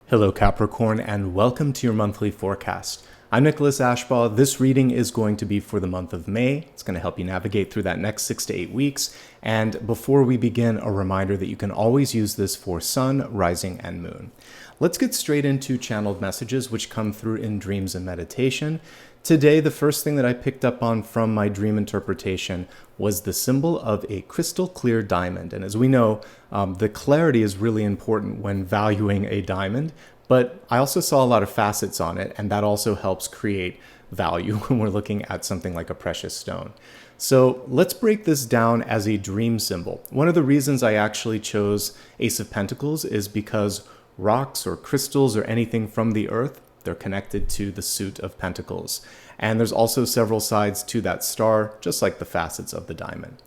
Hello Capricorn, and welcome to your monthly forecast. I'm Nicholas Ashbaugh. This reading is going to be for the month of May. It's going to help you navigate through that next 6 to 8 weeks. And before we begin, a reminder that you can always use this for sun, rising, and moon. Let's get straight into channeled messages which come through in dreams and meditation. Today, the first thing that I picked up on from my dream interpretation was the symbol of a crystal clear diamond. And as we know, the clarity is really important when valuing a diamond, but I also saw a lot of facets on it, and that also helps create value when we're looking at something like a precious stone. So let's break this down as a dream symbol. One of the reasons I actually chose Ace of Pentacles is because rocks or crystals or anything from the earth, they're connected to the suit of pentacles. And there's also several sides to that star, just like the facets of the diamond.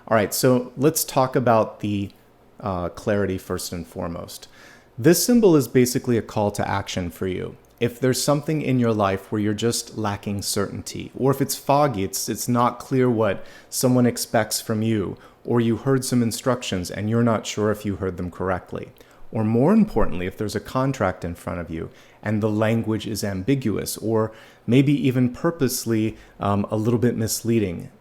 All right, so let's talk about the clarity first and foremost. This symbol is basically a call to action for you. If there's something in your life where you're just lacking certainty, or if it's foggy, it's not clear what someone expects from you, or you heard some instructions and you're not sure if you heard them correctly. Or more importantly, if there's a contract in front of you and the language is ambiguous or maybe even purposely a little bit misleading,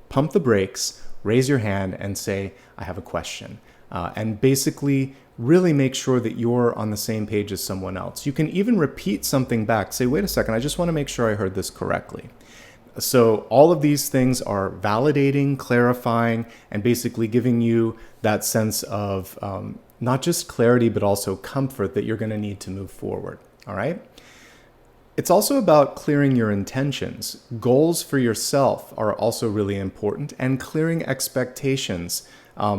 pump the brakes, raise your hand and say, I have a question. And basically really make sure that you're on the same page as someone else. You can even repeat something back. Say, wait a second, I just want to make sure I heard this correctly. So all of these things are validating, clarifying, and basically giving you that sense of not just clarity, but also comfort that you're going to need to move forward. All right. It's also about clearing your intentions. Goals for yourself are also really important, and clearing expectations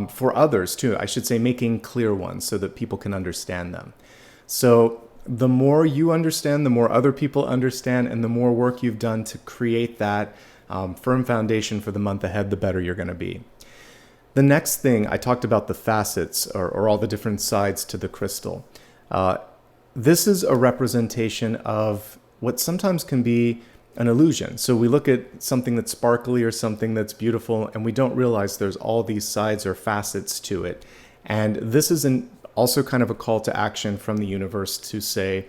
for others too. I should say making clear ones so that people can understand them. So the more you understand, the more other people understand, and the more work you've done to create that firm foundation for the month ahead, the better you're going to be. The next thing, I talked about the facets or all the different sides to the crystal. This is a representation of what sometimes can be an illusion. So we look at something that's sparkly or something that's beautiful, and we don't realize there's all these sides or facets to it. And this is also kind of a call to action from the universe to say,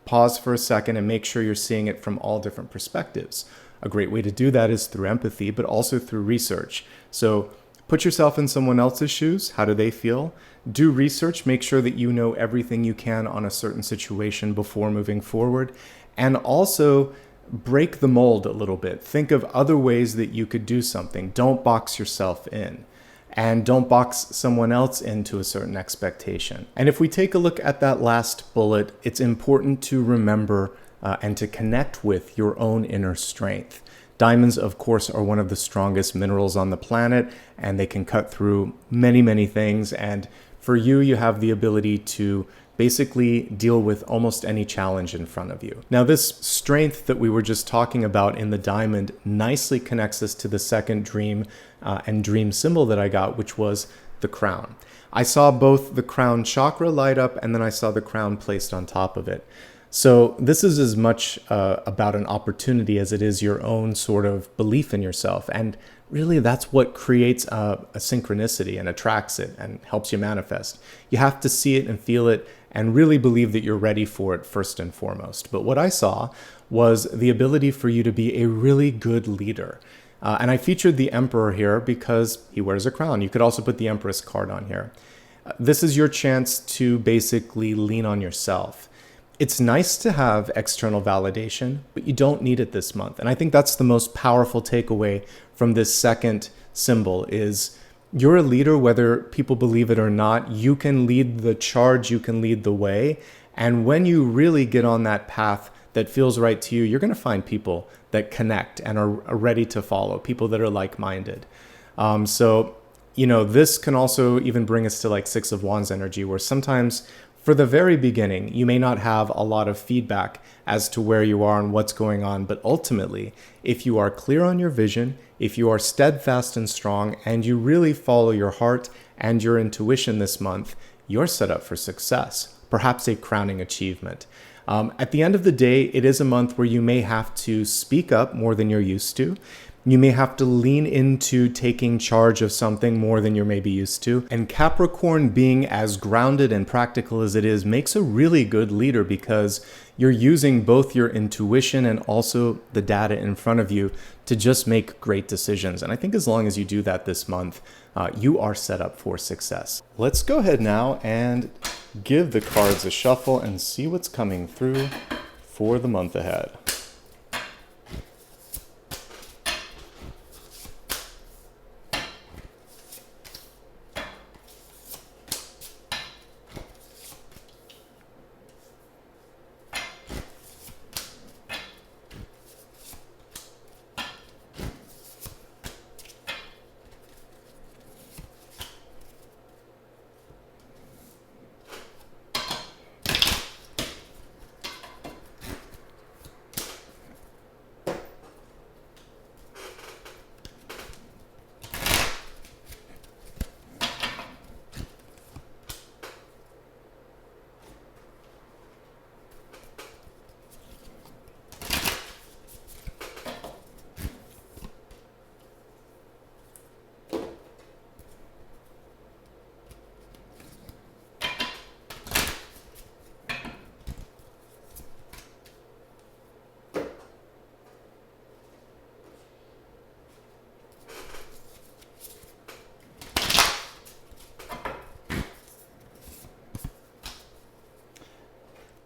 pause for a second and make sure you're seeing it from all different perspectives. A great way to do that is through empathy, but also through research. So put yourself in someone else's shoes. How do they feel? Do research. Make sure that you know everything you can on a certain situation before moving forward. And also break the mold a little bit. Think of other ways that you could do something. Don't box yourself in. And don't box someone else into a certain expectation. And if we take a look at that last bullet, it's important to remember and to connect with your own inner strength. Diamonds, of course, are one of the strongest minerals on the planet, and they can cut through many, many things. And for you, you have the ability to basically deal with almost any challenge in front of you. Now, this strength that we were just talking about in the diamond nicely connects us to the second dream and dream symbol that I got, which was the crown. I saw both the crown chakra light up, and then I saw the crown placed on top of it. So this is as much about an opportunity as it is your own sort of belief in yourself. And really, that's what creates a synchronicity and attracts it and helps you manifest. You have to see it and feel it and really believe that you're ready for it first and foremost. But what I saw was the ability for you to be a really good leader. And I featured the Emperor here because he wears a crown. You could also put the Empress card on here. This is your chance to basically lean on yourself. It's nice to have external validation, but you don't need it this month. And I think that's the most powerful takeaway from this second symbol is you're a leader, whether people believe it or not. You can lead the charge, you can lead the way. And when you really get on that path that feels right to you, you're going to find people that connect and are ready to follow, people that are like-minded. So, this can also even bring us to like Six of Wands energy, where sometimes for the very beginning, you may not have a lot of feedback as to where you are and what's going on, but ultimately, if you are clear on your vision, if you are steadfast and strong, and you really follow your heart and your intuition this month, you're set up for success, perhaps a crowning achievement. At the end of the day, it is a month where you may have to speak up more than you're used to. You may have to lean into taking charge of something more than you're maybe used to. And Capricorn, being as grounded and practical as it is, makes a really good leader because you're using both your intuition and also the data in front of you to just make great decisions. And I think as long as you do that this month, you are set up for success. Let's go ahead now and give the cards a shuffle and see what's coming through for the month ahead.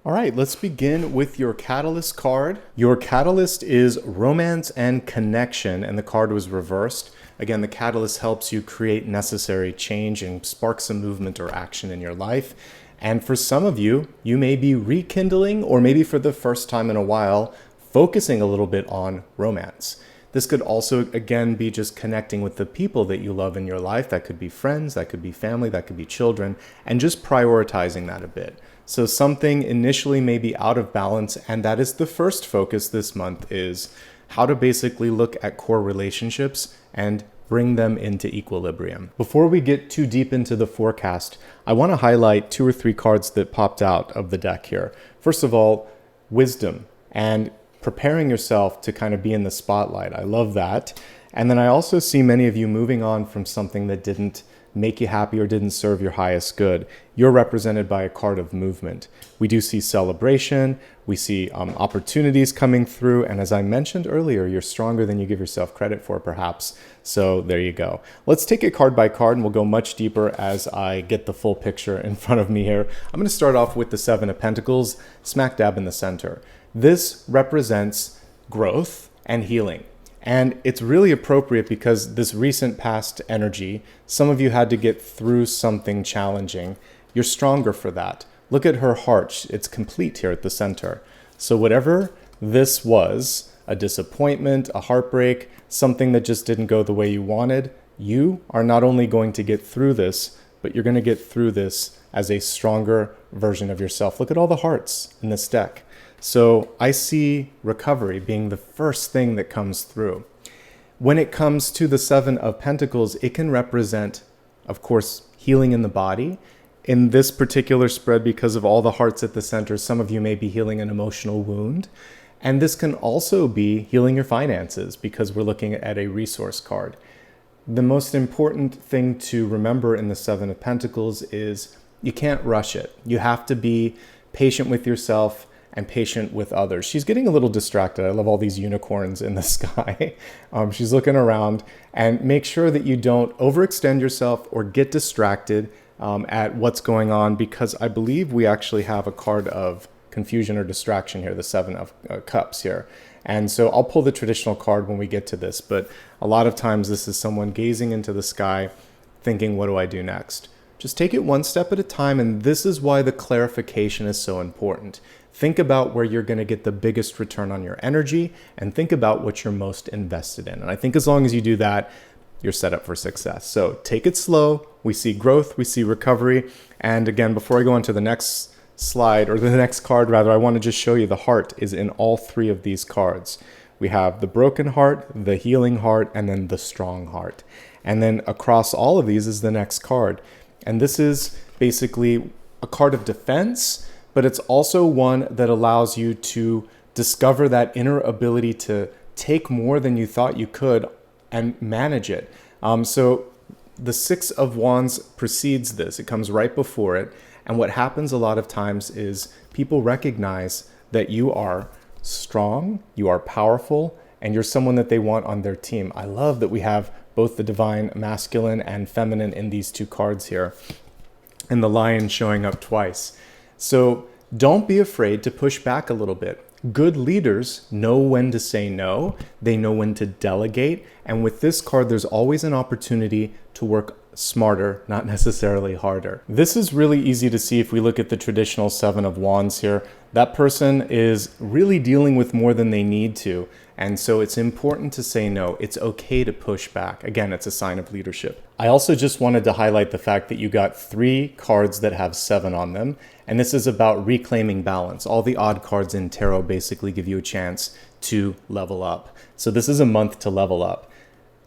All right, let's begin with your catalyst card. Your catalyst is romance and connection, and the card was reversed. Again, the catalyst helps you create necessary change and spark some movement or action in your life. And for some of you, you may be rekindling, or maybe for the first time in a while, focusing a little bit on romance. This could also, again, be just connecting with the people that you love in your life. That could be friends, that could be family, that could be children, and just prioritizing that a bit. So something initially may be out of balance, and that is the first focus this month, is how to basically look at core relationships and bring them into equilibrium. Before we get too deep into the forecast, I want to highlight 2 or 3 cards that popped out of the deck here. First of all, wisdom and preparing yourself to kind of be in the spotlight. I love that. And then I also see many of you moving on from something that didn't make you happy or didn't serve your highest good. You're represented by a card of movement. We do see celebration, we see opportunities coming through, and as I mentioned earlier, you're stronger than you give yourself credit for, perhaps. So there you go. Let's take it card by card, and we'll go much deeper as I get the full picture in front of me here. I'm going to start off with the 7 of Pentacles, smack dab in the center. This represents growth and healing. And it's really appropriate because this recent past energy, some of you had to get through something challenging. You're stronger for that. Look at her heart. It's complete here at the center. So whatever this was, a disappointment, a heartbreak, something that just didn't go the way you wanted, you are not only going to get through this, but you're going to get through this as a stronger version of yourself. Look at all the hearts in this deck. So I see recovery being the first thing that comes through. When it comes to the 7 of Pentacles, it can represent, of course, healing in the body. In this particular spread, because of all the hearts at the center, some of you may be healing an emotional wound. And this can also be healing your finances because we're looking at a resource card. The most important thing to remember in the 7 of Pentacles is you can't rush it. You have to be patient with yourself and patient with others. She's getting a little distracted. I love all these unicorns in the sky. She's looking around, and make sure that you don't overextend yourself or get distracted at what's going on, because I believe we actually have a card of confusion or distraction here, the 7 of Cups here. And so I'll pull the traditional card when we get to this, but a lot of times this is someone gazing into the sky thinking, what do I do next? Just take it one step at a time, and this is why the clarification is so important. Think about where you're going to get the biggest return on your energy, and think about what you're most invested in. And I think as long as you do that, you're set up for success. So take it slow. We see growth, we see recovery. And again, before I go on to the next slide, or the next card rather, I want to just show you the heart is in all 3 of these cards. We have the broken heart, the healing heart, and then the strong heart. And then across all of these is the next card. And this is basically a card of defense, but it's also one that allows you to discover that inner ability to take more than you thought you could and manage it. So the Six of Wands precedes this. It comes right before it. And what happens a lot of times is people recognize that you are strong, you are powerful, and you're someone that they want on their team. I love that we have both the divine masculine and feminine in these two cards here, and the lion showing up twice. So don't be afraid to push back a little bit. Good leaders know when to say no, they know when to delegate, and with this card, there's always an opportunity to work smarter, not necessarily harder. This is really easy to see if we look at the traditional Seven of Wands here. That person is really dealing with more than they need to, and so it's important to say no. It's okay to push back. Again, it's a sign of leadership. I also just wanted to highlight the fact that you got 3 cards that have 7 on them, and this is about reclaiming balance. All the odd cards in tarot basically give you a chance to level up. So this is a month to level up.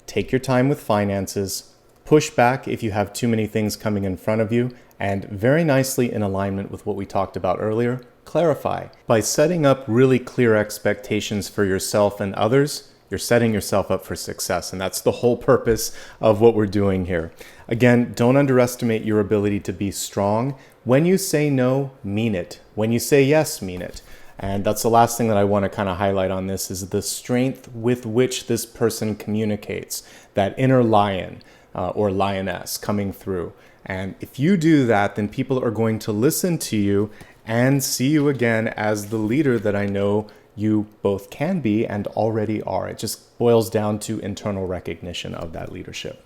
Take your time with finances, push back if you have too many things coming in front of you, and very nicely in alignment with what we talked about earlier, clarify. By setting up really clear expectations for yourself and others, you're setting yourself up for success, and that's the whole purpose of what we're doing here. Again, don't underestimate your ability to be strong. When you say no, mean it. When you say yes, mean it. And that's the last thing that I want to kind of highlight on this is the strength with which this person communicates, that inner lion or lioness coming through. And if you do that, then people are going to listen to you and see you again as the leader that I know you both can be and already are. It just boils down to internal recognition of that leadership.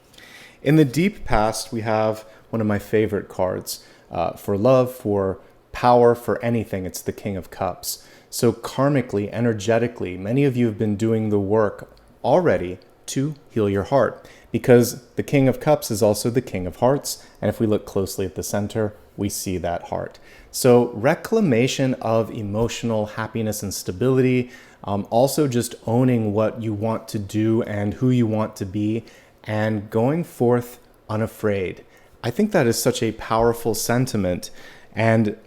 In the deep past, we have one of my favorite cards for love, for power, for anything. It's the King of Cups. So karmically, energetically, many of you have been doing the work already to heal your heart, because the King of Cups is also the King of Hearts. And if we look closely at the center, we see that heart. So reclamation of emotional happiness and stability, also just owning what you want to do and who you want to be, and going forth unafraid. I think that is such a powerful sentiment, and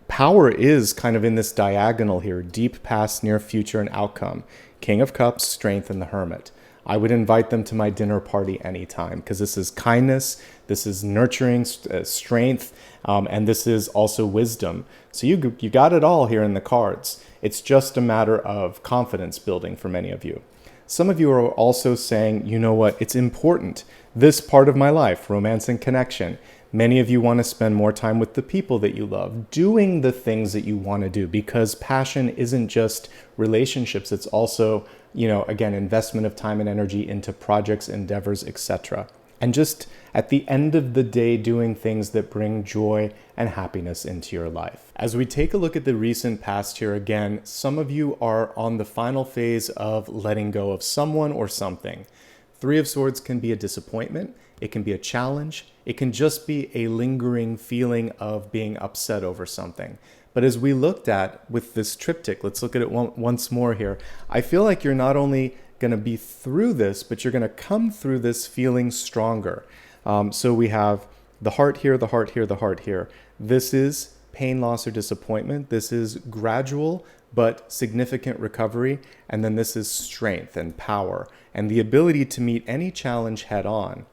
power is kind of in this diagonal here: deep past, near future, and outcome. King of Cups, strength, and the Hermit. I would invite them to my dinner party anytime, because this is kindness, this is nurturing, strength, and this is also wisdom. So you got it all here in the cards. It's just a matter of confidence building for many of you. Some of you are also saying, you know what, it's important. This part of my life, romance and connection. Many of you want to spend more time with the people that you love, doing the things that you want to do, because passion isn't just relationships. It's also, again, investment of time and energy into projects, endeavors, etc. And just at the end of the day, doing things that bring joy and happiness into your life. As we take a look at the recent past here again, some of you are on the final phase of letting go of someone or something. 3 of Swords can be a disappointment. It can be a challenge. It can just be a lingering feeling of being upset over something. But as we looked at with this triptych, let's look at it once more here. I feel like you're not only going to be through this, but you're going to come through this feeling stronger. So we have the heart here, the heart here, the heart here. This is pain, loss, or disappointment. This is gradual but significant recovery. And then this is strength and power and the ability to meet any challenge head on.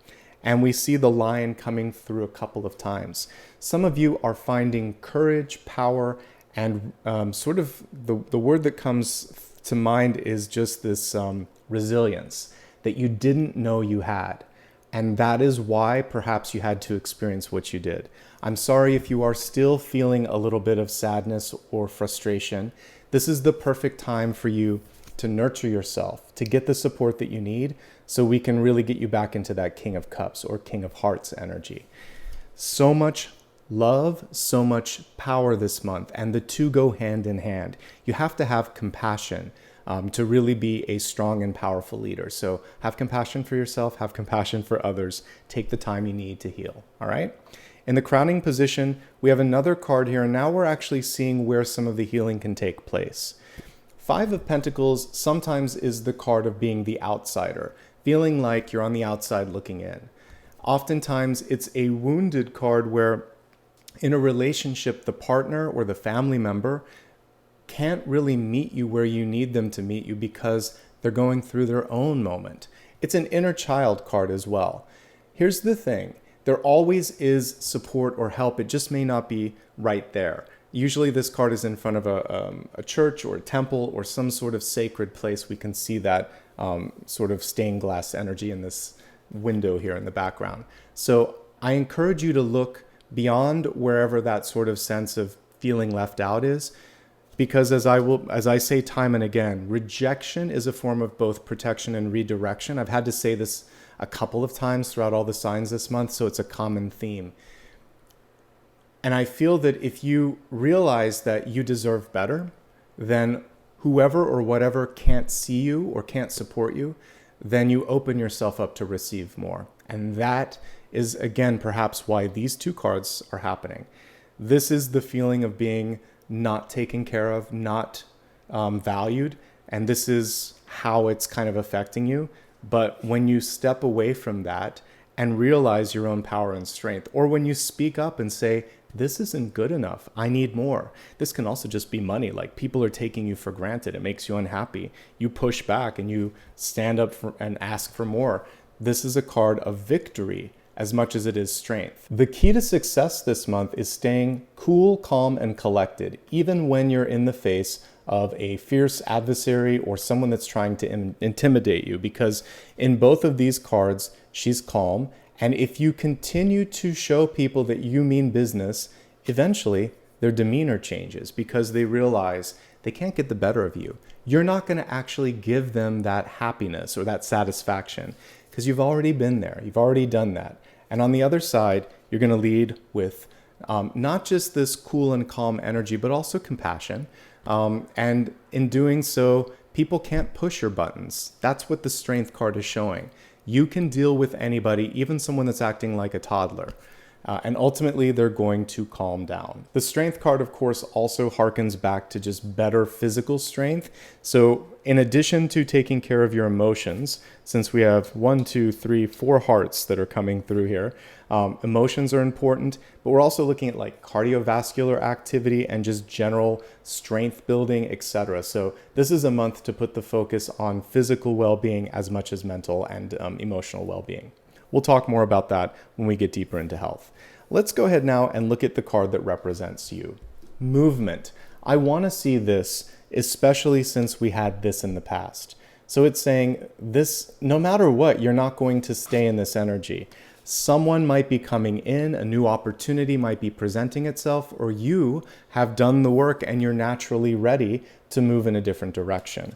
And we see the lion coming through a couple of times. Some of you are finding courage, power, and sort of the word that comes to mind is just this resilience that you didn't know you had. And that is why perhaps you had to experience what you did. I'm sorry if you are still feeling a little bit of sadness or frustration. This is the perfect time for you to nurture yourself, to get the support that you need, so we can really get you back into that King of Cups or King of Hearts energy. So much love, so much power this month, and the two go hand in hand. You have to have compassion to really be a strong and powerful leader. So have compassion for yourself, have compassion for others, take the time you need to heal, all right? In the crowning position, we have another card here, and now we're actually seeing where some of the healing can take place. 5 of Pentacles sometimes is the card of being the outsider, feeling like you're on the outside looking in. Oftentimes, it's a wounded card where in a relationship, the partner or the family member can't really meet you where you need them to meet you because they're going through their own moment. It's an inner child card as well. Here's the thing. There always is support or help. It just may not be right there. Usually this card is in front of a church or a temple or some sort of sacred place. We can see that sort of stained glass energy in this window here in the background. So I encourage you to look beyond wherever that sort of sense of feeling left out is, because as I say time and again, rejection is a form of both protection and redirection. I've had to say this a couple of times throughout all the signs this month, so it's a common theme. And I feel that if you realize that you deserve better, then whoever or whatever can't see you or can't support you, then you open yourself up to receive more. And that is, again, perhaps why these two cards are happening. This is the feeling of being not taken care of, not valued, and this is how it's kind of affecting you. But when you step away from that and realize your own power and strength, or when you speak up and say, this isn't good enough, I need more. This can also just be money. Like, people are taking you for granted. It makes you unhappy. You push back and you stand up and ask for more. This is a card of victory as much as it is strength. The key to success this month is staying cool, calm, and collected, even when you're in the face of a fierce adversary or someone that's trying to intimidate you, because in both of these cards, she's calm. And if you continue to show people that you mean business, eventually their demeanor changes because they realize they can't get the better of you. You're not going to actually give them that happiness or that satisfaction because you've already been there. You've already done that. And on the other side, you're going to lead with not just this cool and calm energy, but also compassion. And in doing so, people can't push your buttons. That's what the strength card is showing. You can deal with anybody, even someone that's acting like a toddler. And ultimately, they're going to calm down. The strength card, of course, also harkens back to just better physical strength. So in addition to taking care of your emotions, since we have 1, 2, 3, 4 hearts that are coming through here, emotions are important, but we're also looking at like cardiovascular activity and just general strength building, etc. So this is a month to put the focus on physical well-being as much as mental and emotional well-being. We'll talk more about that when we get deeper into health. Let's go ahead now and look at the card that represents you. Movement. I want to see this, especially since we had this in the past. So it's saying this, no matter what, you're not going to stay in this energy. Someone might be coming in, a new opportunity might be presenting itself, or you have done the work and you're naturally ready to move in a different direction.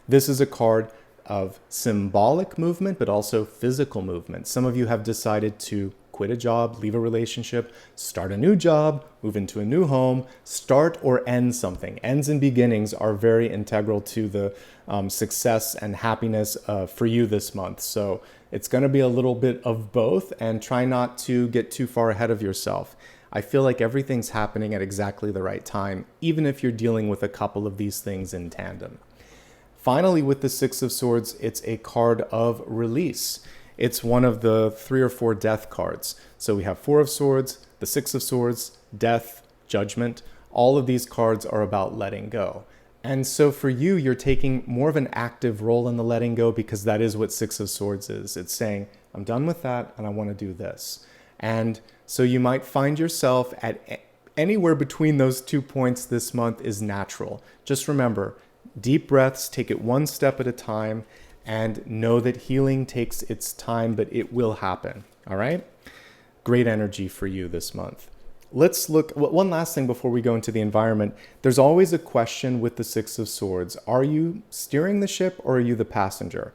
This is a card of symbolic movement, but also physical movement. Some of you have decided to quit a job, leave a relationship, start a new job, move into a new home, start or end something. Ends and beginnings are very integral to the success and happiness for you this month. So it's going to be a little bit of both, and try not to get too far ahead of yourself. I feel like everything's happening at exactly the right time, even if you're dealing with a couple of these things in tandem. Finally, with the Six of Swords, it's a card of release. It's one of the 3 or 4 death cards. So we have 4 of Swords, the 6 of Swords, death, judgment. All of these cards are about letting go. And so for you, you're taking more of an active role in the letting go, because that is what 6 of Swords is. It's saying, I'm done with that and I want to do this. And so you might find yourself at anywhere between those 2 points this month is natural. Just remember, deep breaths, take it one step at a time, and know that healing takes its time, but it will happen. All right? Great energy for you this month. Let's look, one last thing before we go into the environment. There's always a question with the Six of Swords. Are you steering the ship or are you the passenger?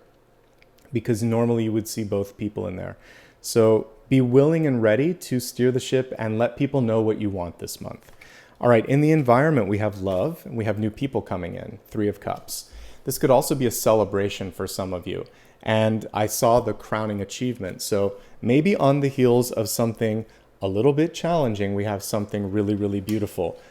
Because normally you would see both people in there. So be willing and ready to steer the ship and let people know what you want this month. All right, in the environment, we have love and we have new people coming in, 3 of Cups. This could also be a celebration for some of you. And I saw the crowning achievement. So maybe on the heels of something a little bit challenging, we have something really, really beautiful.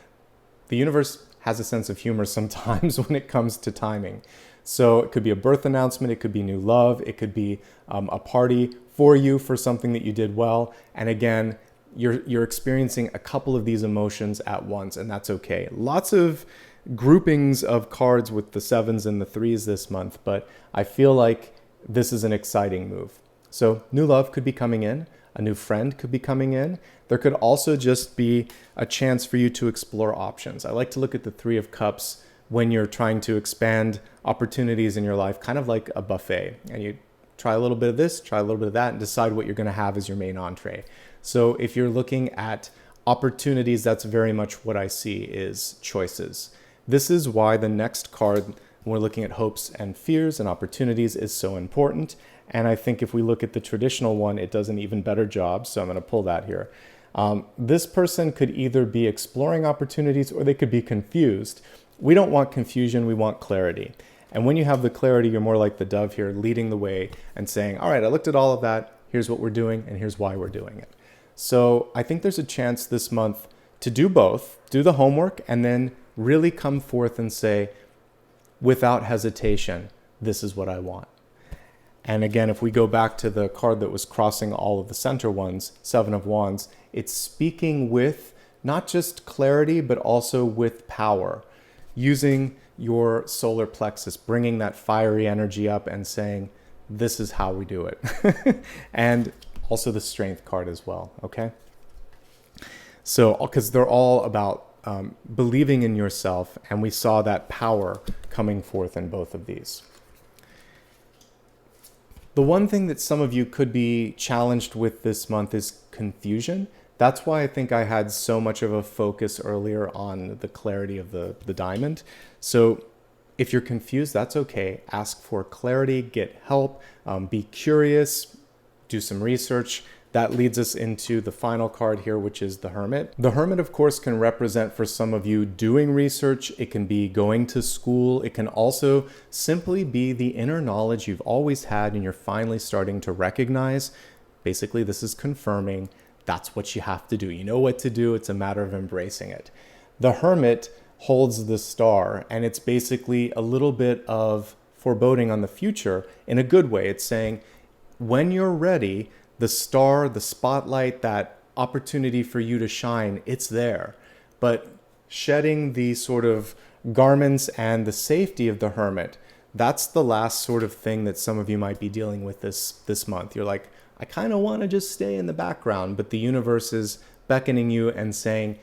The universe has a sense of humor sometimes when it comes to timing. So it could be a birth announcement, it could be new love, it could be a party for you for something that you did well. And again, you're experiencing a couple of these emotions at once, and that's okay. Lots of groupings of cards with the 7s and the 3s this month, but I feel like this is an exciting move. So new love could be coming in, a new friend could be coming in. There could also just be a chance for you to explore options. I like to look at the Three of Cups when you're trying to expand opportunities in your life, kind of like a buffet. And you try a little bit of this, try a little bit of that, and decide what you're going to have as your main entree. So if you're looking at opportunities, that's very much what I see is choices. This is why the next card, when we're looking at hopes and fears and opportunities, is so important. And I think if we look at the traditional one, it does an even better job. So I'm going to pull that here. This person could either be exploring opportunities or they could be confused. We don't want confusion, we want clarity. And when you have the clarity, you're more like the dove here, leading the way and saying, all right, I looked at all of that. Here's what we're doing, and here's why we're doing it. So I think there's a chance this month to do both, do the homework, and then really come forth and say, without hesitation, this is what I want. And again, if we go back to the card that was crossing all of the center ones, Seven of Wands, it's speaking with not just clarity, but also with power, using your solar plexus, bringing that fiery energy up and saying, this is how we do it. And also the Strength card as well, okay? So, because they're all about believing in yourself, and we saw that power coming forth in both of these. The one thing that some of you could be challenged with this month is confusion. That's why I think I had so much of a focus earlier on the clarity of the diamond. So if you're confused, that's okay. Ask for clarity, get help, be curious, do some research. That leads us into the final card here, which is the Hermit. The Hermit, of course, can represent for some of you doing research. It can be going to school. It can also simply be the inner knowledge you've always had and you're finally starting to recognize. Basically, this is confirming that's what you have to do. You know what to do. It's a matter of embracing it. The Hermit holds the star, and it's basically a little bit of foreboding on the future in a good way. It's saying, when you're ready, the star, the spotlight, that opportunity for you to shine, it's there. But shedding the sort of garments and the safety of the Hermit, that's the last sort of thing that some of you might be dealing with this month. You're like, I kind of want to just stay in the background, but the universe is beckoning you and saying,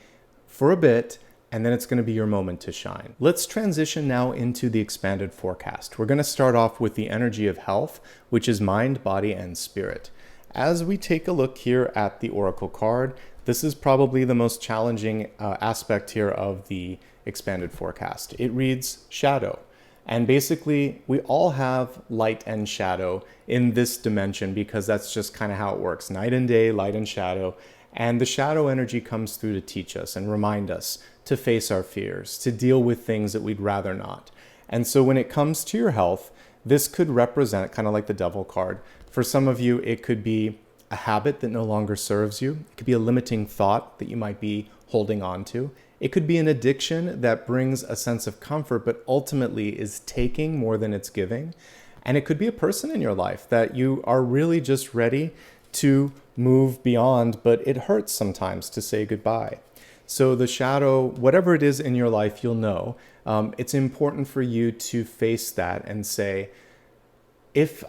for a bit, and then it's going to be your moment to shine. Let's transition now into the expanded forecast. We're going to start off with the energy of health, which is mind, body, and spirit. As we take a look here at the Oracle card, this is probably the most challenging aspect here of the expanded forecast. It reads shadow. And basically, we all have light and shadow in this dimension because that's just kind of how it works. Night and day, light and shadow. And the shadow energy comes through to teach us and remind us to face our fears, to deal with things that we'd rather not. And so when it comes to your health, this could represent, kind of like the Devil card, for some of you, it could be a habit that no longer serves you. It could be a limiting thought that you might be holding on to. It could be an addiction that brings a sense of comfort, but ultimately is taking more than it's giving. And it could be a person in your life that you are really just ready to move beyond, but it hurts sometimes to say goodbye. So the shadow, whatever it is in your life, you'll know. It's important for you to face that and say, if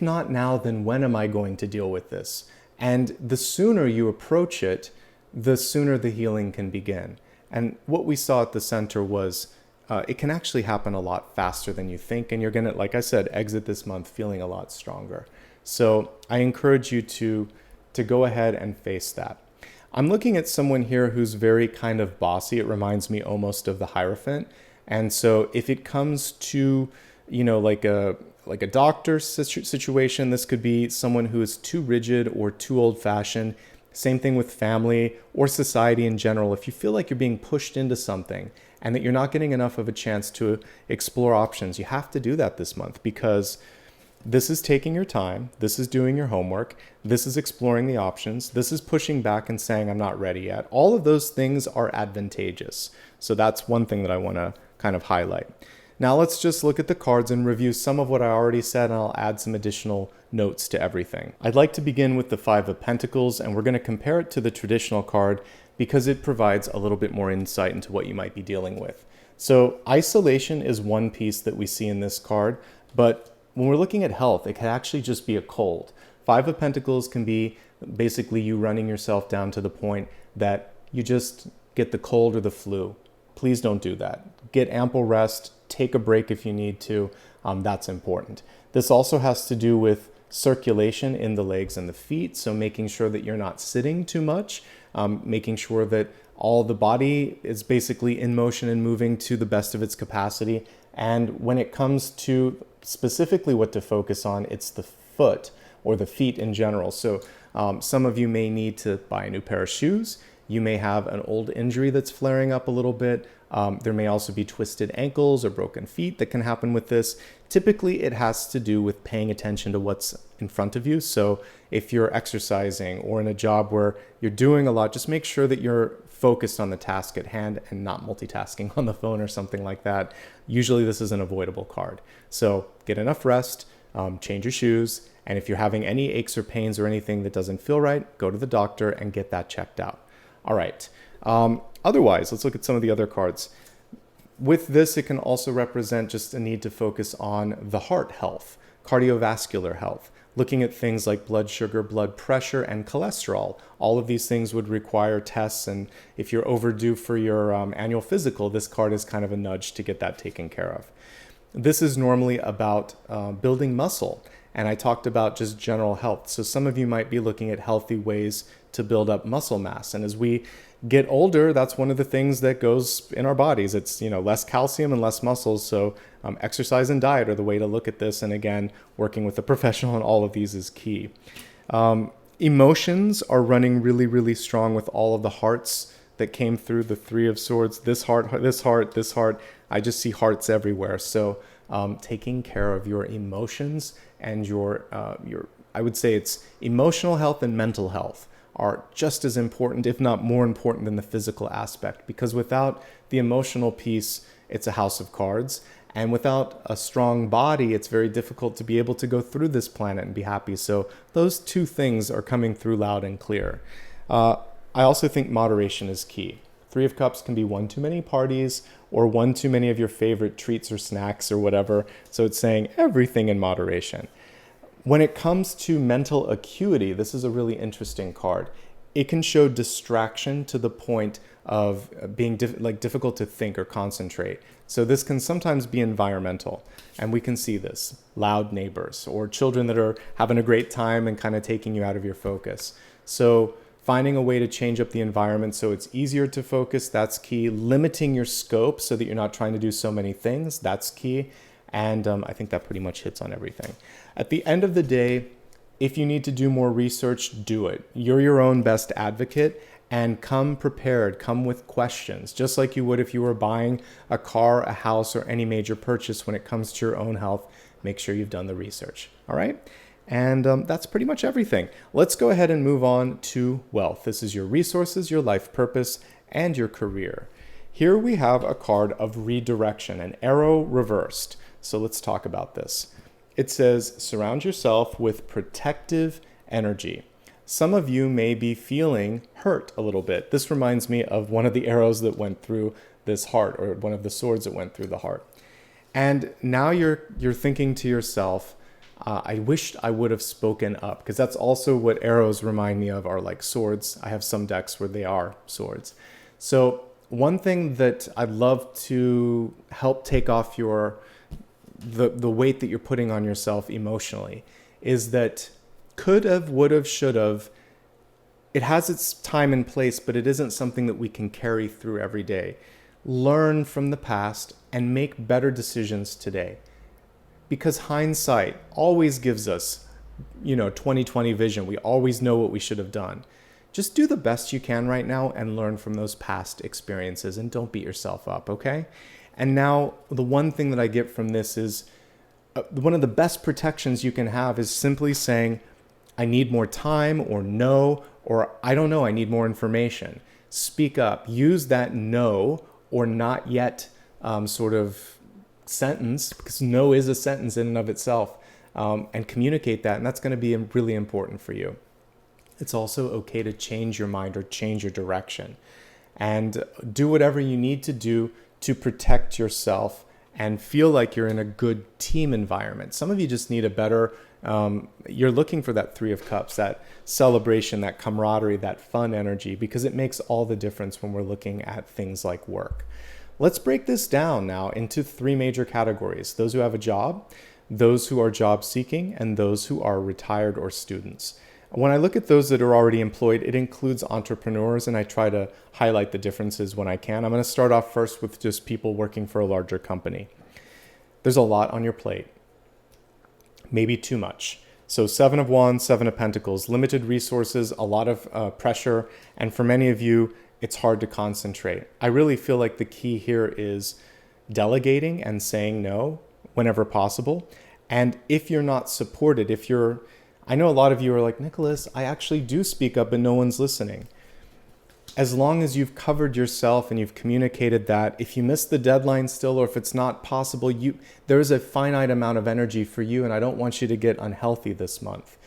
not now, then when am I going to deal with this? And the sooner you approach it, the sooner the healing can begin. And what we saw at the center was it can actually happen a lot faster than you think. And you're going to, like I said, exit this month feeling a lot stronger. So I encourage you to go ahead and face that. I'm looking at someone here who's very kind of bossy. It reminds me almost of the Hierophant. And so if it comes to, like a doctor situation, this could be someone who is too rigid or too old-fashioned. Same thing with family or society in general. If you feel like you're being pushed into something and that you're not getting enough of a chance to explore options, you have to do that this month, because this is taking your time. This is doing your homework. This is exploring the options. This is pushing back and saying, I'm not ready yet. All of those things are advantageous. So that's one thing that I want to kind of highlight. Now let's just look at the cards and review some of what I already said, and I'll add some additional notes to everything. I'd like to begin with the Five of Pentacles, and we're going to compare it to the traditional card because it provides a little bit more insight into what you might be dealing with. So isolation is one piece that we see in this card, but when we're looking at health, it can actually just be a cold. Five of Pentacles can be basically you running yourself down to the point that you just get the cold or the flu. Please don't do that. Get ample rest, take a break if you need to. That's important. This also has to do with circulation in the legs and the feet, so making sure that you're not sitting too much, making sure that all the body is basically in motion and moving to the best of its capacity. And when it comes to specifically what to focus on, it's the foot or the feet in general. So some of you may need to buy a new pair of shoes. You may have an old injury that's flaring up a little bit. There may also be twisted ankles or broken feet that can happen with this. Typically, it has to do with paying attention to what's in front of you. So if you're exercising or in a job where you're doing a lot, just make sure that you're focused on the task at hand and not multitasking on the phone or something like that. Usually this is an avoidable card. So get enough rest, change your shoes, and if you're having any aches or pains or anything that doesn't feel right, go to the doctor and get that checked out. All right. Otherwise, let's look at some of the other cards. With this, it can also represent just a need to focus on the heart health, cardiovascular health, looking at things like blood sugar, blood pressure, and cholesterol. All of these things would require tests, and if you're overdue for your annual physical, this card is kind of a nudge to get that taken care of. This is normally about building muscle, and I talked about just general health. So some of you might be looking at healthy ways to build up muscle mass, and as we get older, that's one of the things that goes in our bodies. It's, less calcium and less muscles. So exercise and diet are the way to look at this. And again, working with a professional on all of these is key. Emotions are running really, really strong with all of the hearts that came through the Three of Swords. This heart, this heart, this heart. I just see hearts everywhere. So taking care of your emotions and your, I would say it's emotional health and mental health are just as important, if not more important than the physical aspect, because without the emotional piece, it's a house of cards. And without a strong body, it's very difficult to be able to go through this planet and be happy. So those two things are coming through loud and clear. I also think moderation is key. Three of Cups can be one too many parties or one too many of your favorite treats or snacks or whatever. So it's saying everything in moderation. When it comes to mental acuity, this is a really interesting card. It can show distraction to the point of being difficult to think or concentrate. So this can sometimes be environmental, and we can see this. Loud neighbors or children that are having a great time and kind of taking you out of your focus. So finding a way to change up the environment so it's easier to focus, that's key. Limiting your scope so that you're not trying to do so many things, that's key. And I think that pretty much hits on everything. At the end of the day, if you need to do more research, do it. You're your own best advocate, and come prepared, come with questions, just like you would if you were buying a car, a house, or any major purchase when it comes to your own health. Make sure you've done the research. All right? And that's pretty much everything. Let's go ahead and move on to wealth. This is your resources, your life purpose, and your career. Here we have a card of redirection, an arrow reversed. So let's talk about this. It says, surround yourself with protective energy. Some of you may be feeling hurt a little bit. This reminds me of one of the arrows that went through this heart, or one of the swords that went through the heart. And now you're thinking to yourself, I wished I would have spoken up, because that's also what arrows remind me of, are like swords. I have some decks where they are swords. So one thing that I'd love to help take off the weight that you're putting on yourself emotionally is that could have, would have, should have. It has its time and place, but it isn't something that we can carry through every day. Learn from the past and make better decisions today. Because hindsight always gives us, 20/20 vision. We always know what we should have done. Just do the best you can right now and learn from those past experiences, and don't beat yourself up, okay? And now the one thing that I get from this is one of the best protections you can have is simply saying, I need more time, or no, or I don't know, I need more information. Speak up. Use that no or not yet sort of sentence, because no is a sentence in and of itself, and communicate that. And that's going to be really important for you. It's also okay to change your mind or change your direction, and do whatever you need to do to protect yourself and feel like you're in a good team environment. Some of you just need a better, you're looking for that Three of Cups, that celebration, that camaraderie, that fun energy, because it makes all the difference when we're looking at things like work. Let's break this down now into three major categories: those who have a job, those who are job seeking, and those who are retired or students. When I look at those that are already employed, it includes entrepreneurs, and I try to highlight the differences when I can. I'm going to start off first with just people working for a larger company. There's a lot on your plate, maybe too much. So Seven of Wands, Seven of Pentacles, limited resources, a lot of pressure, and for many of you, it's hard to concentrate. I really feel like the key here is delegating and saying no whenever possible. And if you're not supported, I know a lot of you are like, Nicholas, I actually do speak up and no one's listening. As long as you've covered yourself and you've communicated that, if you miss the deadline still, or if it's not possible, there is a finite amount of energy for you, and I don't want you to get unhealthy this month.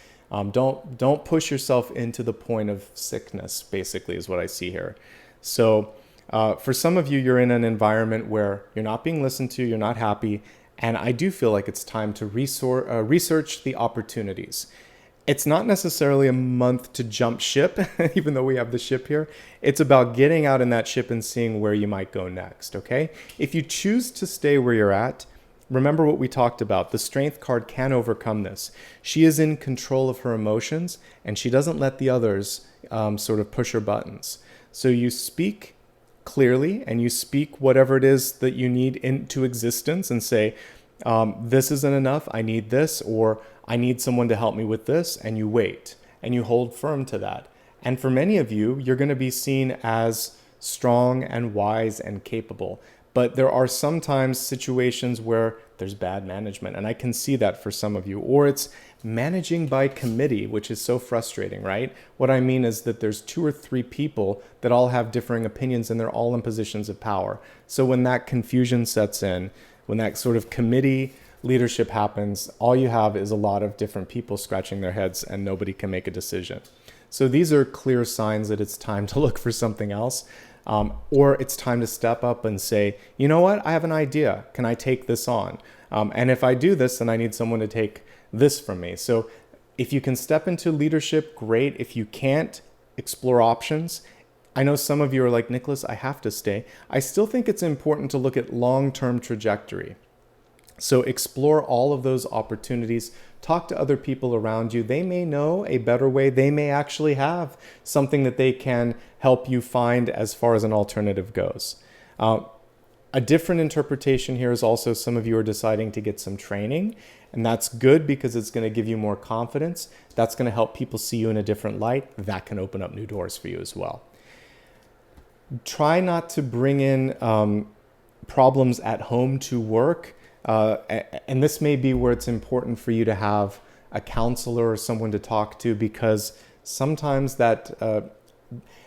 Don't push yourself into the point of sickness, basically, is what I see here. So for some of you, you're in an environment where you're not being listened to, you're not happy, and I do feel like it's time to research the opportunities. It's not necessarily a month to jump ship, even though we have the ship here. It's about getting out in that ship and seeing where you might go next, okay? If you choose to stay where you're at, remember what we talked about. The Strength card can overcome this. She is in control of her emotions, and she doesn't let the others sort of push her buttons. So you speak clearly, and you speak whatever it is that you need into existence and say, this isn't enough, I need this, or I need someone to help me with this, and you wait, and you hold firm to that. And for many of you, you're going to be seen as strong and wise and capable. But there are sometimes situations where there's bad management, and I can see that for some of you. Or it's managing by committee, which is so frustrating, right? What I mean is that there's 2 or 3 people that all have differing opinions, and they're all in positions of power. So when that confusion sets in, when that sort of committee leadership happens, all you have is a lot of different people scratching their heads, and nobody can make a decision. So these are clear signs that it's time to look for something else. Or it's time to step up and say, you know what, I have an idea. Can I take this on? And if I do this, then I need someone to take this from me. So if you can step into leadership, great. If you can't, explore options. I know some of you are like, Nicholas, I have to stay. I still think it's important to look at long-term trajectory. So explore all of those opportunities. Talk to other people around you. They may know a better way. They may actually have something that they can help you find as far as an alternative goes. A different interpretation here is also some of you are deciding to get some training, and that's good because it's going to give you more confidence. That's going to help people see you in a different light. That can open up new doors for you as well. Try not to bring in problems at home to work. And this may be where it's important for you to have a counselor or someone to talk to, because sometimes that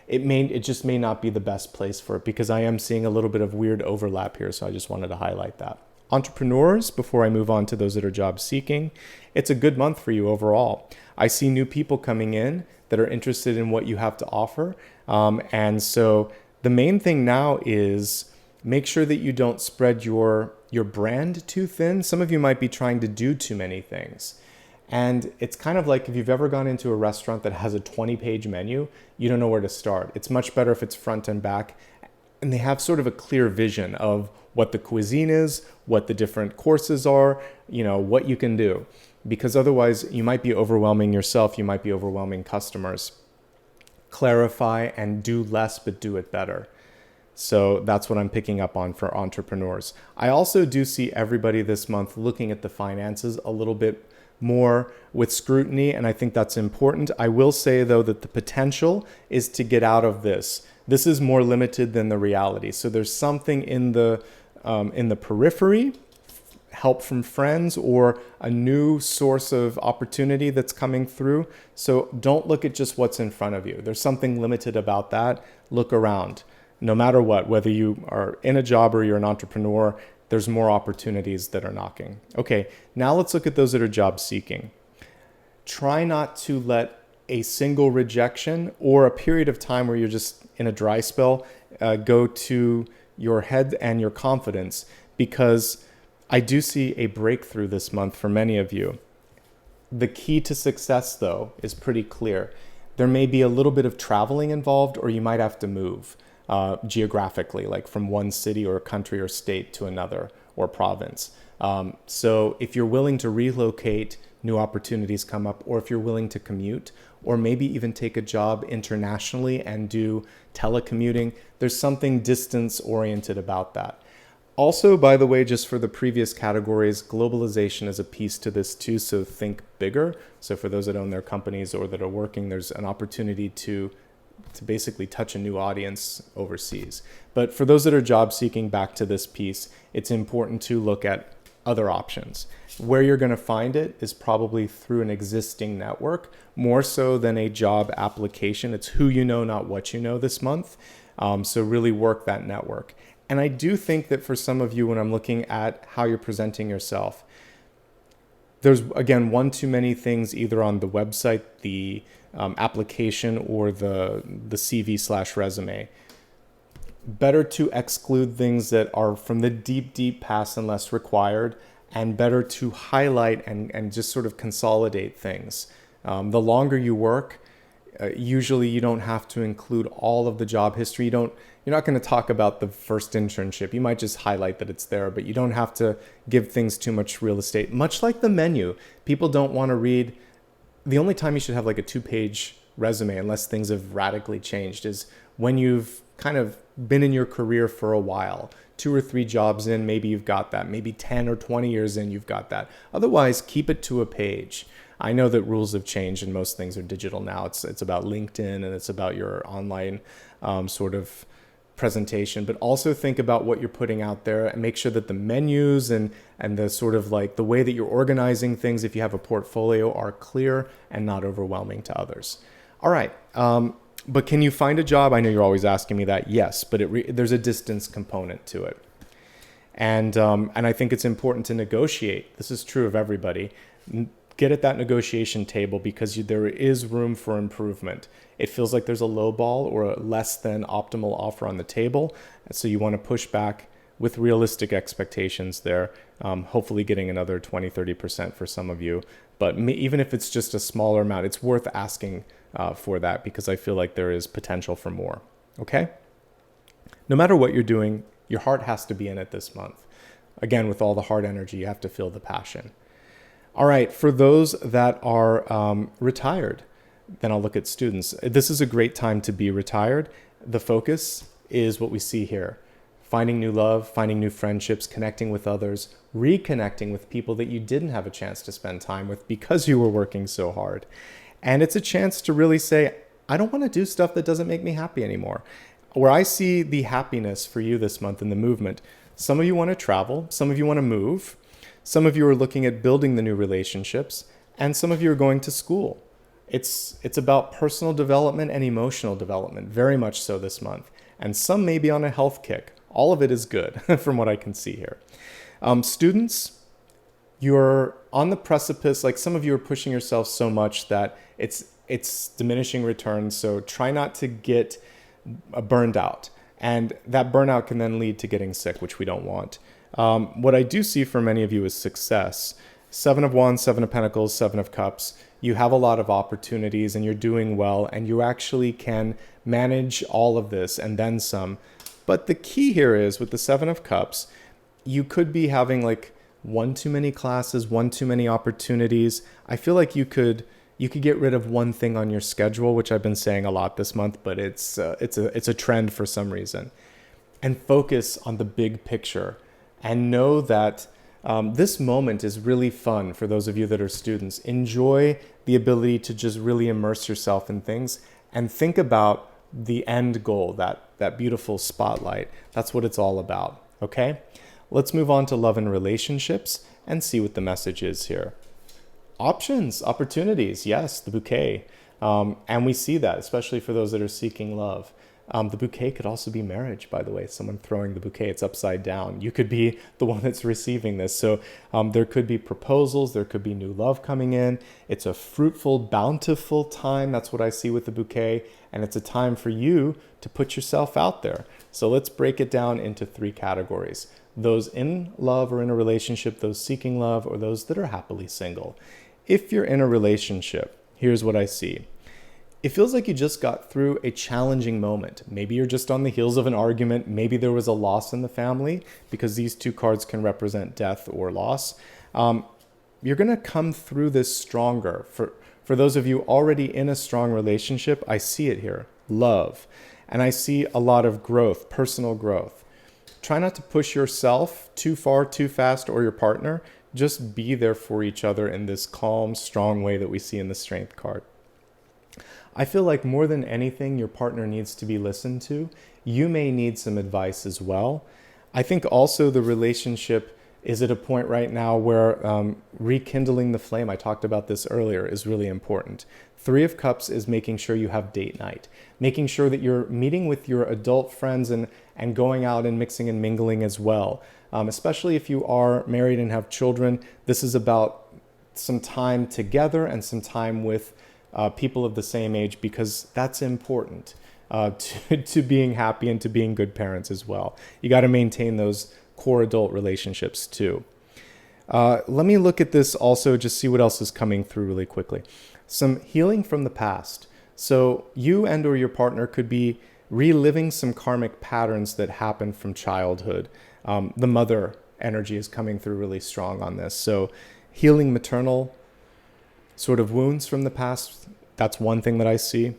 it just may not be the best place for it, because I am seeing a little bit of weird overlap here. So I just wanted to highlight that. Entrepreneurs, before I move on to those that are job seeking, it's a good month for you overall. I see new people coming in that are interested in what you have to offer. And so the main thing now is make sure that you don't spread your brand too thin. Some of you might be trying to do too many things. And it's kind of like if you've ever gone into a restaurant that has a 20-page menu, you don't know where to start. It's much better if it's front and back, and they have sort of a clear vision of what the cuisine is, what the different courses are, what you can do. Because otherwise you might be overwhelming yourself, you might be overwhelming customers. Clarify and do less, but do it better. So that's what I'm picking up on for entrepreneurs. I also do see everybody this month looking at the finances a little bit more with scrutiny, and I think that's important. I will say, though, that the potential is to get out of this. This is more limited than the reality. So there's something in the periphery, help from friends, or a new source of opportunity that's coming through. So don't look at just what's in front of you. There's something limited about that. Look around. No matter what, whether you are in a job or you're an entrepreneur, there's more opportunities that are knocking. Okay, now let's look at those that are job seeking. Try not to let a single rejection or a period of time where you're just in a dry spell go to your head and your confidence, because I do see a breakthrough this month for many of you. The key to success, though, is pretty clear. There may be a little bit of traveling involved, or you might have to move geographically, like from one city or country or state to another, or province. So if you're willing to relocate, new opportunities come up, or if you're willing to commute, or maybe even take a job internationally and do telecommuting, there's something distance oriented about that. Also, by the way, just for the previous categories, globalization is a piece to this too, so think bigger. So for those that own their companies or that are working, there's an opportunity to basically touch a new audience overseas. But for those that are job seeking, back to this piece, it's important to look at other options. Where you're going to find it is probably through an existing network, more so than a job application. It's who you know, not what you know this month. So really work that network. And I do think that for some of you, when I'm looking at how you're presenting yourself, there's, again, one too many things either on the website, the application, or the CV/resume. Better to exclude things that are from the deep, deep past and less required, and better to highlight and just sort of consolidate things. The longer you work, usually you don't have to include all of the job history. You're not going to talk about the first internship. You might just highlight that it's there, but you don't have to give things too much real estate. Much like the menu, people don't want to read. The only time you should have like a 2-page resume, unless things have radically changed, is when you've kind of been in your career for a while. 2 or 3 jobs in, maybe you've got that. Maybe 10 or 20 years in, you've got that. Otherwise, keep it to a page. I know that rules have changed and most things are digital now. It's about LinkedIn and it's about your online sort of presentation, but also think about what you're putting out there and make sure that the menus and the sort of like the way that you're organizing things, if you have a portfolio, are clear and not overwhelming to others. All right. But can you find a job? I know you're always asking me that. Yes, but there's a distance component to it. And I think it's important to negotiate. This is true of everybody. Get at that negotiation table because there is room for improvement. It feels like there's a low ball or a less than optimal offer on the table. So you want to push back with realistic expectations there, hopefully getting another 20, 30% for some of you. But even if it's just a smaller amount, it's worth asking for that because I feel like there is potential for more. Okay? No matter what you're doing, your heart has to be in it this month. Again, with all the heart energy, you have to feel the passion. All right, for those that are retired, then I'll look at students. This is a great time to be retired. The focus is what we see here. Finding new love, finding new friendships, connecting with others, reconnecting with people that you didn't have a chance to spend time with because you were working so hard. And it's a chance to really say, I don't want to do stuff that doesn't make me happy anymore. Where I see the happiness for you this month in the movement, some of you want to travel, some of you want to move, some of you are looking at building the new relationships, and some of you are going to school. It's about personal development and emotional development, very much so this month. And some may be on a health kick. All of it is good from what I can see here. Students, you're on the precipice. Like some of you are pushing yourself so much that it's diminishing returns. So try not to get burned out. And that burnout can then lead to getting sick, which we don't want. What I do see for many of you is success. 7 of Wands, 7 of Pentacles, 7 of Cups. You have a lot of opportunities and you're doing well and you actually can manage all of this and then some. But the key here is with the 7 of Cups, you could be having like one too many classes, one too many opportunities. I feel like you could get rid of one thing on your schedule, which I've been saying a lot this month, but it's a trend for some reason. And focus on the big picture. And know that this moment is really fun for those of you that are students. Enjoy the ability to just really immerse yourself in things and think about the end goal, that beautiful spotlight. That's what it's all about, okay? Let's move on to love and relationships and see what the message is here. Options, opportunities, yes, the bouquet. And we see that, especially for those that are seeking love. The bouquet could also be marriage, by the way. Someone throwing the bouquet, it's upside down. You could be the one that's receiving this. So there could be proposals. There could be new love coming in. It's a fruitful, bountiful time. That's what I see with the bouquet. And it's a time for you to put yourself out there. So let's break it down into 3 categories. those in love or in a relationship, those seeking love, or those that are happily single. If you're in a relationship, here's what I see. It feels like you just got through a challenging moment. Maybe you're just on the heels of an argument. Maybe there was a loss in the family, because these two cards can represent death or loss. You're going to come through this stronger. For those of you already in a strong relationship, I see it here, love. And I see a lot of growth, personal growth. Try not to push yourself too far, too fast, or your partner. Just be there for each other in this calm, strong way that we see in the Strength card. I feel like more than anything, your partner needs to be listened to. You may need some advice as well. I think also the relationship is at a point right now where rekindling the flame, I talked about this earlier, is really important. 3 of Cups is making sure you have date night, making sure that you're meeting with your adult friends and going out and mixing and mingling as well. Especially if you are married and have children, this is about some time together and some time with people of the same age, because that's important to being happy and to being good parents as well. You got to maintain those core adult relationships too. Let me look at this also, just see what else is coming through really quickly. Some healing from the past. So you and or your partner could be reliving some karmic patterns that happened from childhood. The mother energy is coming through really strong on this. So healing maternal sort of wounds from the past, that's one thing that I see.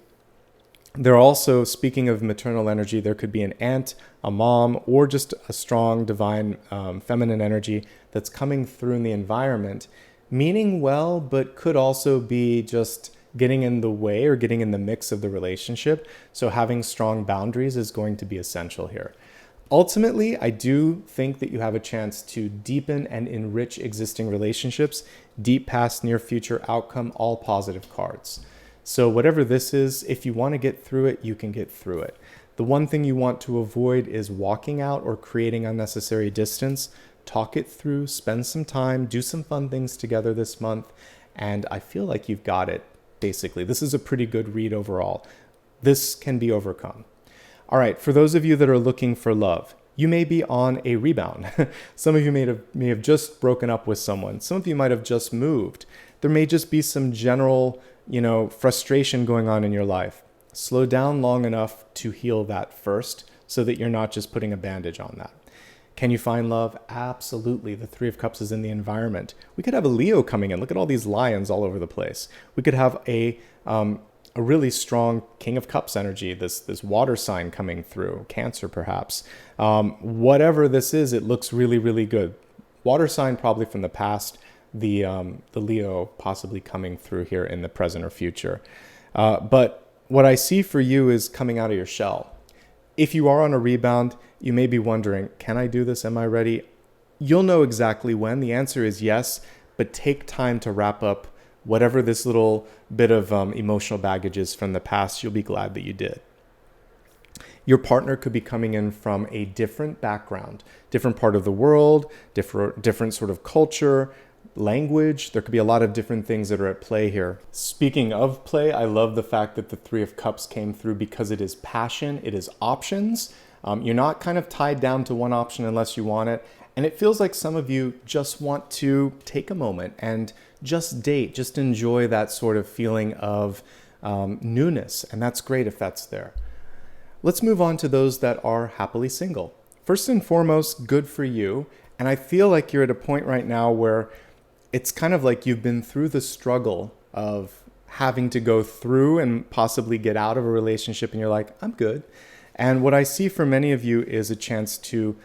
There are also, speaking of maternal energy, there could be an aunt, a mom, or just a strong divine feminine energy that's coming through in the environment, meaning well, but could also be just getting in the way or getting in the mix of the relationship. So having strong boundaries is going to be essential here. Ultimately, I do think that you have a chance to deepen and enrich existing relationships, deep past, near future outcome, all positive cards. So whatever this is, if you want to get through it, you can get through it. The one thing you want to avoid is walking out or creating unnecessary distance. Talk it through, spend some time, do some fun things together this month, and I feel like you've got it, basically. This is a pretty good read overall. This can be overcome. All right, for those of you that are looking for love, you may be on a rebound. Some of you may have just broken up with someone. Some of you might have just moved. There may just be some general, frustration going on in your life. Slow down long enough to heal that first so that you're not just putting a bandage on that. Can you find love? Absolutely. The 3 of Cups is in the environment. We could have a Leo coming in. Look at all these lions all over the place. We could have a really strong King of Cups energy, this water sign coming through, Cancer perhaps. Whatever this is, it looks really, really good. Water sign probably from the past, the Leo possibly coming through here in the present or future. But what I see for you is coming out of your shell. If you are on a rebound, you may be wondering, can I do this? Am I ready? You'll know exactly when. The answer is yes, but take time to wrap up whatever this little bit of emotional baggage is from the past. You'll be glad that you did. Your partner could be coming in from a different background, different part of the world, different sort of culture, language. There could be a lot of different things that are at play here. Speaking of play, I love the fact that the 3 of Cups came through because it is passion, it is options. You're not kind of tied down to one option unless you want it. And it feels like some of you just want to take a moment and just date, just enjoy that sort of feeling of newness. And that's great if that's there. Let's move on to those that are happily single. First and foremost, good for you. And I feel like you're at a point right now where it's kind of like you've been through the struggle of having to go through and possibly get out of a relationship, and you're like, I'm good. And what I see for many of you is a chance to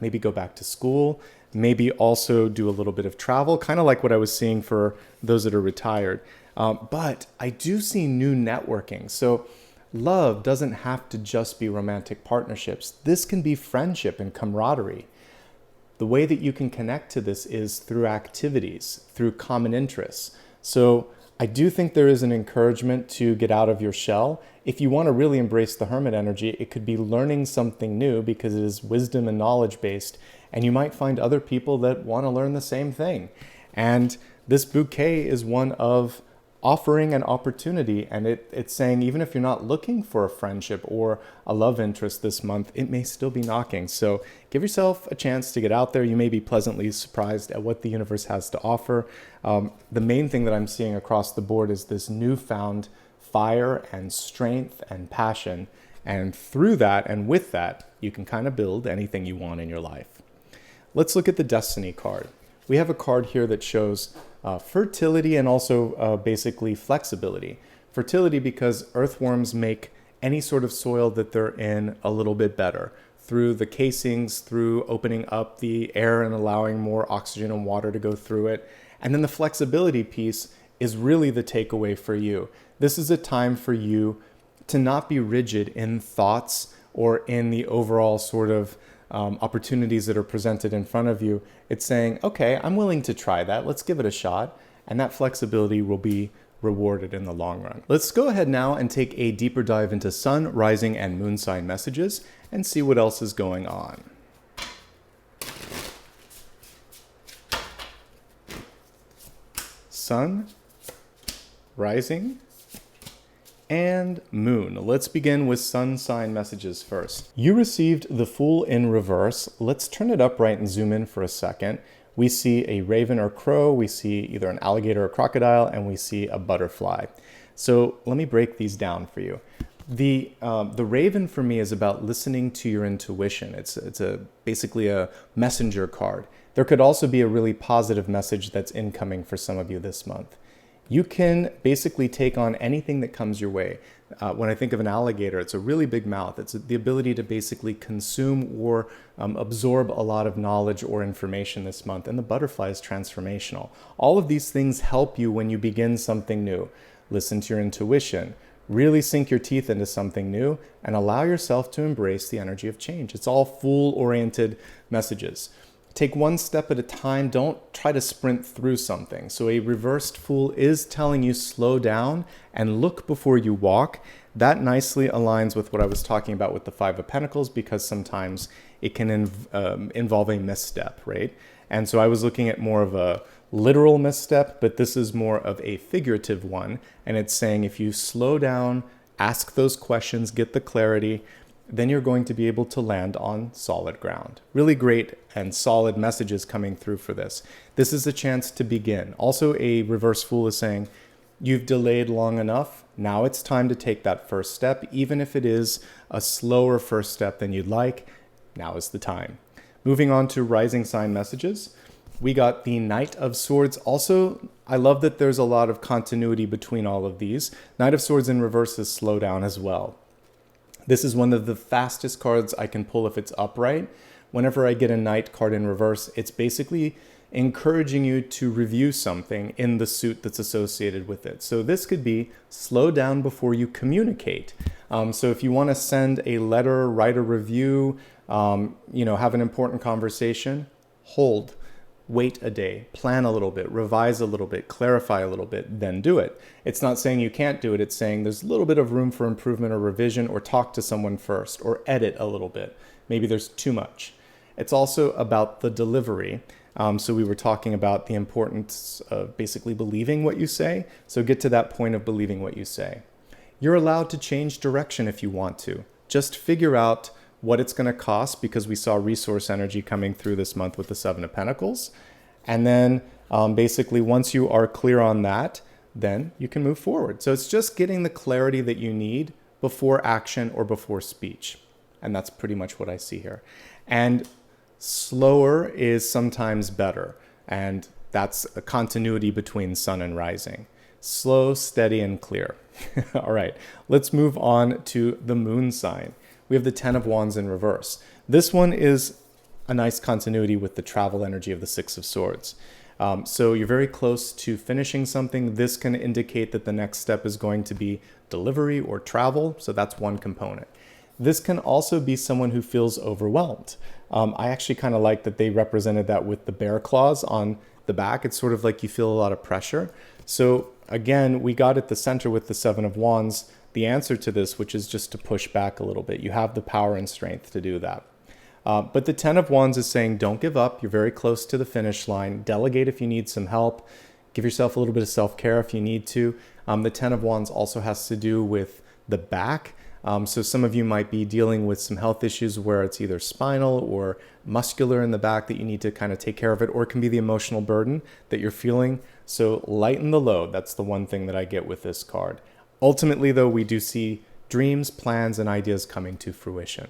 maybe go back to school, maybe also do a little bit of travel, kind of like what I was seeing for those that are retired. But I do see new networking. So love doesn't have to just be romantic partnerships. This can be friendship and camaraderie. The way that you can connect to this is through activities, through common interests. So I do think there is an encouragement to get out of your shell. If you want to really embrace the hermit energy, it could be learning something new because it is wisdom and knowledge based. And you might find other people that want to learn the same thing. And this bouquet is one of offering an opportunity. And it's saying, even if you're not looking for a friendship or a love interest this month, it may still be knocking. So give yourself a chance to get out there. You may be pleasantly surprised at what the universe has to offer. The main thing that I'm seeing across the board is this newfound fire and strength and passion. And through that and with that, you can kind of build anything you want in your life. Let's look at the Destiny card. We have a card here that shows fertility and also basically flexibility. Fertility because earthworms make any sort of soil that they're in a little bit better through the casings, through opening up the air and allowing more oxygen and water to go through it. And then the flexibility piece is really the takeaway for you. This is a time for you to not be rigid in thoughts or in the overall sort of opportunities that are presented in front of you. It's saying, okay, I'm willing to try that. Let's give it a shot. And that flexibility will be rewarded in the long run. Let's go ahead now and take a deeper dive into sun, rising, and moon sign messages and see what else is going on. Sun, rising, and moon. Let's begin with sun sign messages first. You received the Fool in reverse. Let's turn it upright and zoom in for a second. We see a raven or crow, we see either an alligator or crocodile, and we see a butterfly. So let me break these down for you. The raven for me is about listening to your intuition. It's basically a messenger card. There could also be a really positive message that's incoming for some of you this month. You can basically take on anything that comes your way. When I think of an alligator, it's a really big mouth. It's the ability to basically consume or absorb a lot of knowledge or information this month. And the butterfly is transformational. All of these things help you when you begin something new. Listen to your intuition. Really sink your teeth into something new and allow yourself to embrace the energy of change. It's all Fool-oriented messages. Take one step at a time. Don't try to sprint through something. So a reversed Fool is telling you slow down and look before you walk. That nicely aligns with what I was talking about with the Five of Pentacles, because sometimes it can involve a misstep, right? And so I was looking at more of a literal misstep, but this is more of a figurative one. And it's saying if you slow down, ask those questions, get the clarity, then you're going to be able to land on solid ground. Really great and solid messages coming through for this. This is a chance to begin. Also, a reverse Fool is saying, you've delayed long enough. Now it's time to take that first step, even if it is a slower first step than you'd like. Now is the time. Moving on to rising sign messages. We got the Knight of Swords. Also, I love that there's a lot of continuity between all of these. Knight of Swords in reverse is slow down as well. This is one of the fastest cards I can pull if it's upright. Whenever I get a Knight card in reverse, it's basically encouraging you to review something in the suit that's associated with it. So this could be slow down before you communicate. So if you want to send a letter, write a review, have an important conversation, hold. Wait a day, plan a little bit, revise a little bit, clarify a little bit, then do it. It's not saying you can't do it. It's saying there's a little bit of room for improvement or revision, or talk to someone first, or edit a little bit. Maybe there's too much. It's also about the delivery. So we were talking about the importance of basically believing what you say. So get to that point of believing what you say. You're allowed to change direction if you want to. Just figure out what it's going to cost, because we saw resource energy coming through this month with the Seven of Pentacles. And then basically once you are clear on that, then you can move forward. So it's just getting the clarity that you need before action or before speech. And that's pretty much what I see here. And slower is sometimes better. And that's a continuity between sun and rising. Slow, steady, and clear. All right, let's move on to the moon sign. We have the Ten of Wands in reverse. This one is a nice continuity with the travel energy of the Six of Swords. So you're very close to finishing something. This can indicate that the next step is going to be delivery or travel. So that's one component. This can also be someone who feels overwhelmed. I actually kind of like that they represented that with the bear claws on the back. It's sort of like you feel a lot of pressure. So again, we got at the center with the Seven of Wands the answer to this, which is just to push back a little bit. You have the power and strength to do that. But the Ten of Wands is saying, don't give up. You're very close to the finish line. Delegate if you need some help. Give yourself a little bit of self-care if you need to. The Ten of Wands also has to do with the back. So some of you might be dealing with some health issues where it's either spinal or muscular in the back that you need to kind of take care of it, or it can be the emotional burden that you're feeling. So lighten the load. That's the one thing that I get with this card. Ultimately, though, we do see dreams, plans, and ideas coming to fruition.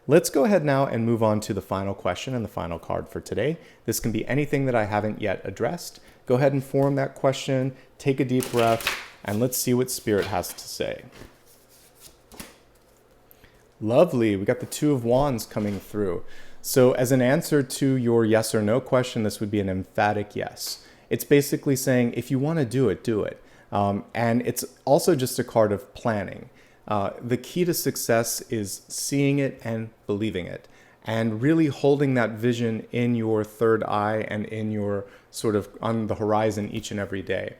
Let's go ahead now and move on to the final question and the final card for today. This can be anything that I haven't yet addressed. Go ahead and form that question, take a deep breath, and let's see what Spirit has to say. Lovely. We got the Two of Wands coming through. So as an answer to your yes or no question, this would be an emphatic yes. It's basically saying, if you want to do it, do it. And it's also just a card of planning. The key to success is seeing it and believing it, and really holding that vision in your third eye and in your sort of on the horizon each and every day.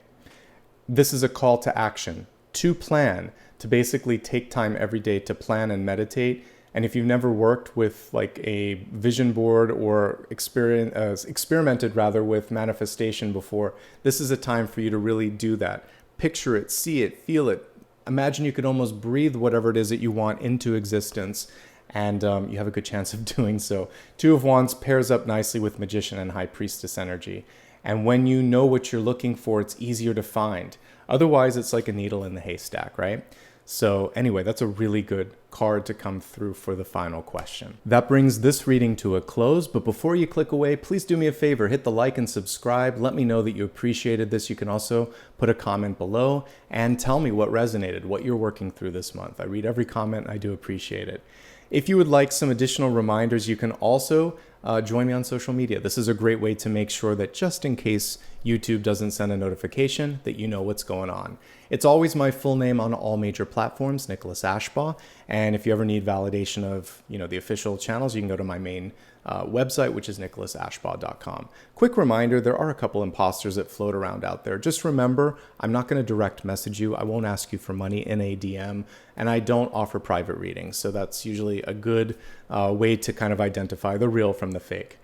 This is a call to action, to plan, to basically take time every day to plan and meditate. And if you've never worked with like a vision board or experimented rather with manifestation before, this is a time for you to really do that. Picture it, see it, feel it. Imagine you could almost breathe whatever it is that you want into existence, and you have a good chance of doing so. Two of Wands pairs up nicely with Magician and High Priestess energy. And when you know what you're looking for, it's easier to find. Otherwise, it's like a needle in the haystack, right? So anyway, that's a really good card to come through for the final question. That brings this reading to a close, but before you click away, please do me a favor, hit the like and subscribe. Let me know that you appreciated this. You can also put a comment below and tell me what resonated, what you're working through this month. I read every comment, I do appreciate it. If you would like some additional reminders, you can also join me on social media. This is a great way to make sure that just in case YouTube doesn't send a notification, that you know what's going on. It's always my full name on all major platforms, Nicholas Ashbaugh. And if you ever need validation of the official channels, you can go to my main website, which is nicholasashbaugh.com. Quick reminder, there are a couple imposters that float around out there. Just remember, I'm not going to direct message you. I won't ask you for money in a DM, and I don't offer private readings. So that's usually a good way to kind of identify the real from the fake.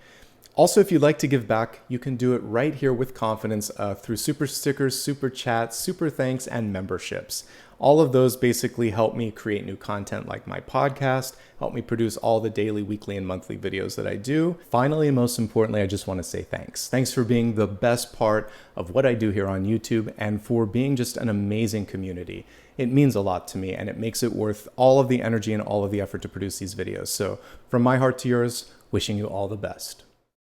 Also, if you'd like to give back, you can do it right here with confidence through super stickers, super chats, super thanks, and memberships. All of those basically help me create new content like my podcast, help me produce all the daily, weekly, and monthly videos that I do. Finally, and most importantly, I just want to say thanks. Thanks for being the best part of what I do here on YouTube and for being just an amazing community. It means a lot to me, and it makes it worth all of the energy and all of the effort to produce these videos. So from my heart to yours, wishing you all the best.